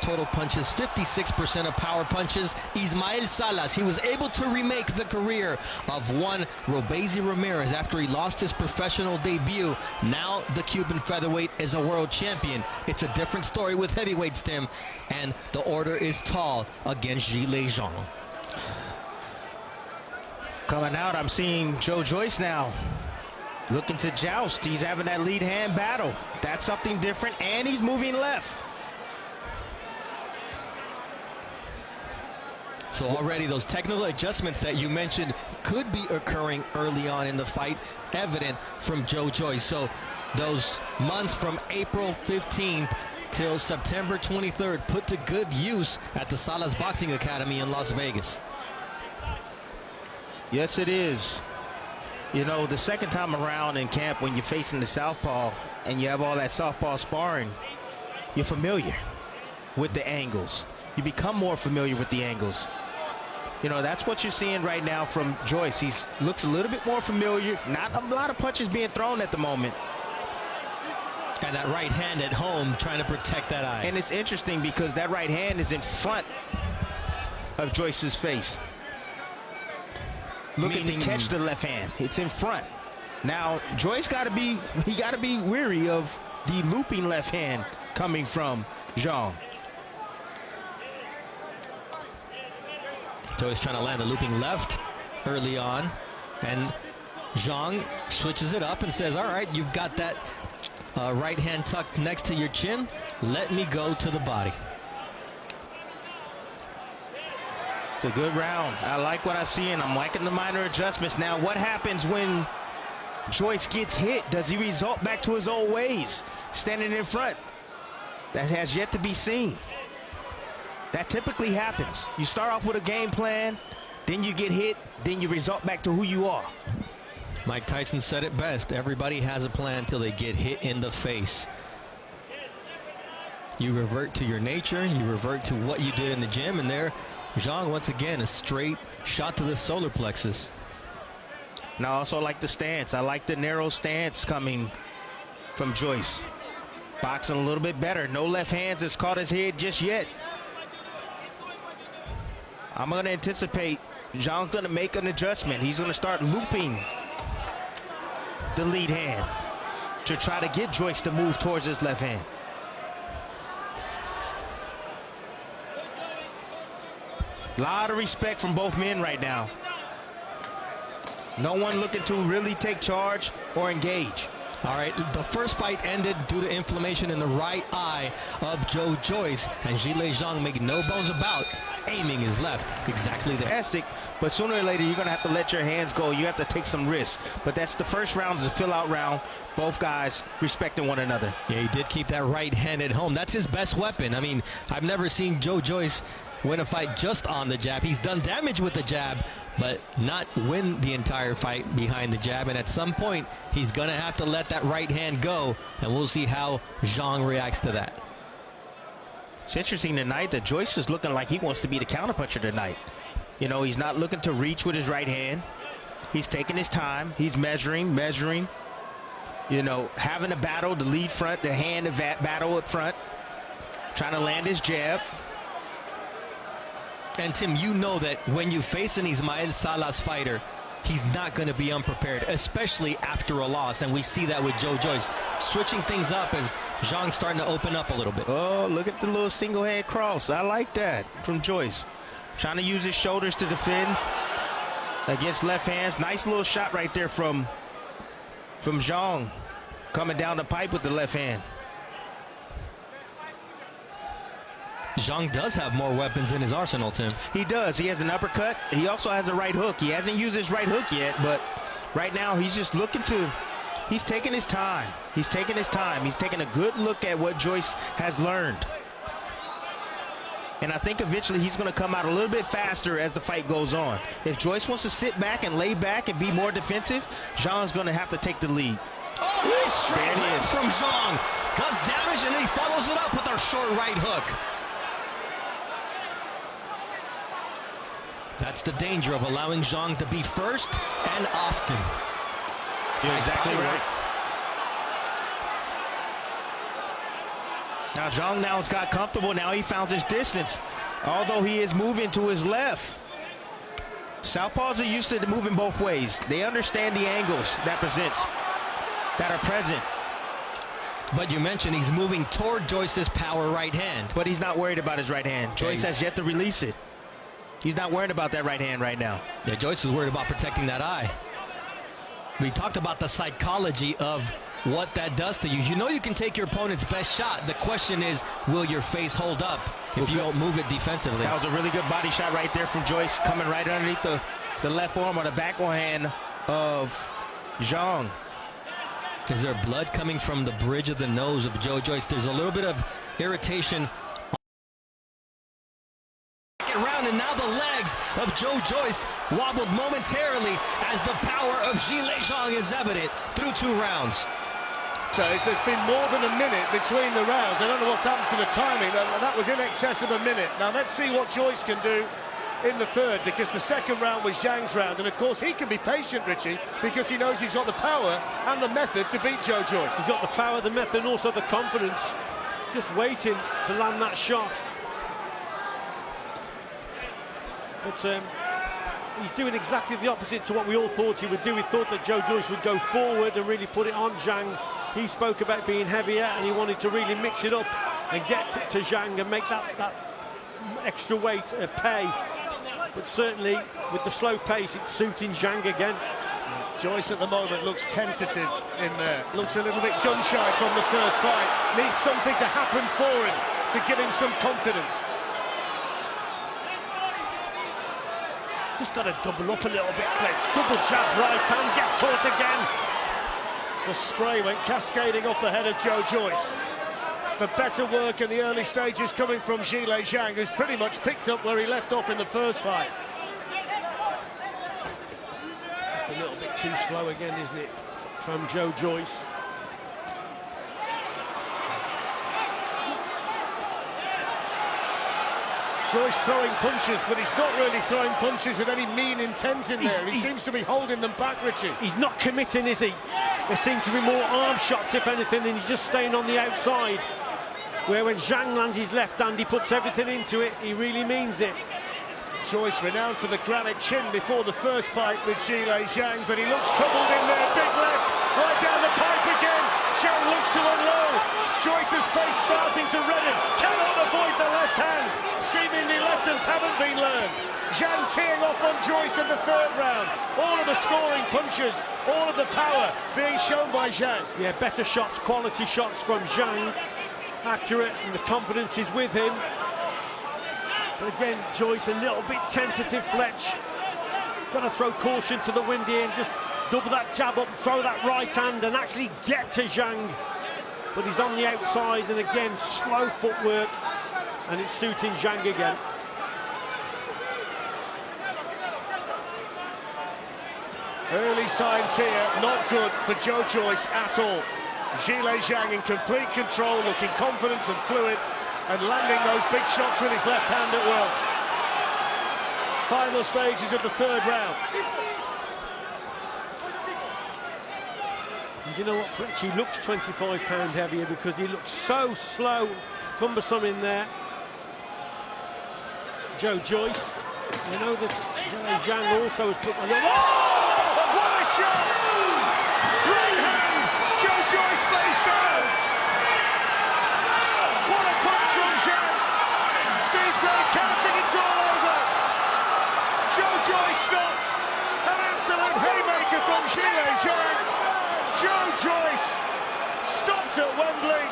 total punches, 56% of power punches. Ismael Salas, he was able to remake the career of one Robeisy Ramirez after he lost his professional debut. Now the Cuban featherweight is a world champion. It's a different story with heavyweights, Tim, and the order is tall against Zhilei Zhang. Coming out, I'm seeing Joyce now looking to joust. He's having that lead hand battle. That's something different, and he's moving left. So already those technical adjustments that you mentioned could be occurring early on in the fight, evident from Joyce. So those months from April 15th till September 23rd put to good use at the Salas Boxing Academy in Las Vegas. Yes, it is. You know, the second time around in camp when you're facing the southpaw and you have all that southpaw sparring, you're familiar with the angles. You become more familiar with the angles. You know, that's what you're seeing right now from Joyce. He looks a little bit more familiar. Not a lot of punches being thrown at the moment. And that right hand at home trying to protect that eye. And it's interesting because that right hand is in front of Joyce's face. Looking to catch the left hand. It's in front. Now, Joyce got to be weary of the looping left hand coming from Zhang. Joyce trying to land a looping left early on, and Zhang switches it up and says, all right, you've got that right hand tucked next to your chin. Let me go to the body. It's a good round. I like what I'm seeing. I'm liking the minor adjustments. Now, what happens when Joyce gets hit? Does he resort back to his old ways, standing in front? That has yet to be seen. That typically happens. You start off with a game plan, then you get hit, then you resort back to who you are. Mike Tyson said it best. Everybody has a plan till they get hit in the face. You revert to your nature. You revert to what you did in the gym, and there Zhang, once again, a straight shot to the solar plexus. Now, I also like the stance. I like the narrow stance coming from Joyce. Boxing a little bit better. No left hands has caught his head just yet. I'm going to anticipate Zhang's going to make an adjustment. He's going to start looping the lead hand to try to get Joyce to move towards his left hand. A lot of respect from both men right now. No one looking to really take charge or engage. All right, the first fight ended due to inflammation in the right eye of Joyce, and Zhilei Zhang, making no bones about aiming his left exactly there. Fantastic, but sooner or later you're going to have to let your hands go. You have to take some risks. But that's the first round, is a fill-out round. Both guys respecting one another. Yeah, he did keep that right hand at home. That's his best weapon. I mean, I've never seen Joyce win a fight just on the jab. He's done damage with the jab, but not win the entire fight behind the jab. And at some point, he's going to have to let that right hand go, and we'll see how Zhang reacts to that. It's interesting tonight that Joyce is looking like he wants to be the counterpuncher tonight. You know, he's not looking to reach with his right hand. He's taking his time. He's measuring. You know, having a battle, the lead front, the hand battle up front. Trying to land his jab. And Tim, you know that when you face an Ismael Salas fighter, he's not going to be unprepared, especially after a loss. And we see that with Joyce. Switching things up as Zhang's starting to open up a little bit. Oh, look at the little single head cross. I like that from Joyce. Trying to use his shoulders to defend against left hands. Nice little shot right there from Zhang, coming down the pipe with the left hand. Zhang does have more weapons in his arsenal, Tim. He does. He has an uppercut. He also has a right hook. He hasn't used his right hook yet, but right now he's just looking to, he's taking his time. He's taking his time. He's taking a good look at what Joyce has learned. And I think eventually he's going to come out a little bit faster as the fight goes on. If Joyce wants to sit back and lay back and be more defensive, Zhang's going to have to take the lead. Oh, nice straight left from Zhang. Does damage, and then he follows it up with our short right hook. That's the danger of allowing Zhang to be first and often. You're exactly right. Now Zhang now's got comfortable. Now he found his distance, although he is moving to his left. Southpaws are used to moving both ways. They understand the angles that are present. But you mentioned he's moving toward Joyce's power right hand. But he's not worried about his right hand. Joyce has yet to release it. He's not worried about that right hand right now. Yeah, Joyce is worried about protecting that eye. We talked about the psychology of what that does to you. You know you can take your opponent's best shot. The question is, will your face hold up if you don't move it defensively? That was a really good body shot right there from Joyce, coming right underneath the left arm or the backhand of Zhang. Is there blood coming from the bridge of the nose of Joyce? There's a little bit of irritation. Round, and now the legs of Joyce wobbled momentarily as the power of Zhang is evident through 2 rounds. So there's been more than a minute between the rounds. I don't know what's happened to the timing. That was in excess of a minute. Now let's see what Joyce can do in the third, because the second round was Zhang's round, and of course he can be patient, Richie, because he knows he's got the power and the method to beat Joyce. He's got the power, the method, and also the confidence, just waiting to land that shot. But he's doing exactly the opposite to what we all thought he would do. We thought that Joyce would go forward and really put it on Zhang. He spoke about being heavier, and he wanted to really mix it up and get to Zhang and make that extra weight pay. But certainly, with the slow pace, it's suiting Zhang again. Joyce at the moment looks tentative in there. Looks a little bit gun-shy from the first fight. Needs something to happen for him to give him some confidence. Just got to double up a little bit, Cliff. Double jab, right hand, gets caught again. The spray went cascading off the head of Joyce. The better work in the early stages coming from Zhilei Zhang, who's pretty much picked up where he left off in the first fight. Just a little bit too slow again, isn't it, from Joyce? Joyce throwing punches, but he's not really throwing punches with any mean intent in there. He seems to be holding them back, Richie. He's not committing, is he? There seem to be more arm shots, if anything, and he's just staying on the outside. Where when Zhang lands his left hand, he puts everything into it. He really means it. Joyce renowned for the granite chin before the first fight with Zhilei Zhang, but he looks troubled in there. Big left, right down the pipe again. Zhang looks to unload. Joyce's face starting to redden. Cannot avoid the left hand. Seemingly lessons haven't been learned. Zhang teeing off on Joyce in the third round. All of the scoring punches, all of the power being shown by Zhang. Yeah, better shots, quality shots from Zhang. Accurate, and the confidence is with him. But again, Joyce a little bit tentative, Fletch. Got to throw caution to the wind here and just double that jab up, throw that right hand and actually get to Zhang. But he's on the outside, and again, slow footwork, and it's suiting Zhang again. Early signs here, not good for Joyce at all. Zhilei Zhang in complete control, looking confident and fluid, and landing those big shots with his left hand at will. Final stages of the third round. And you know what, Fletch, he looks 25 pounds heavier because he looks so slow, cumbersome in there. Joyce, you know that Zhilei Zhang also has put a little... Oh, what a shot! Right hand, Joyce face down. What a punch from Zhang. Steve Gray counting, it's all over. Joyce stopped. An absolute haymaker from Zhilei Zhang. Joyce stopped at Wembley.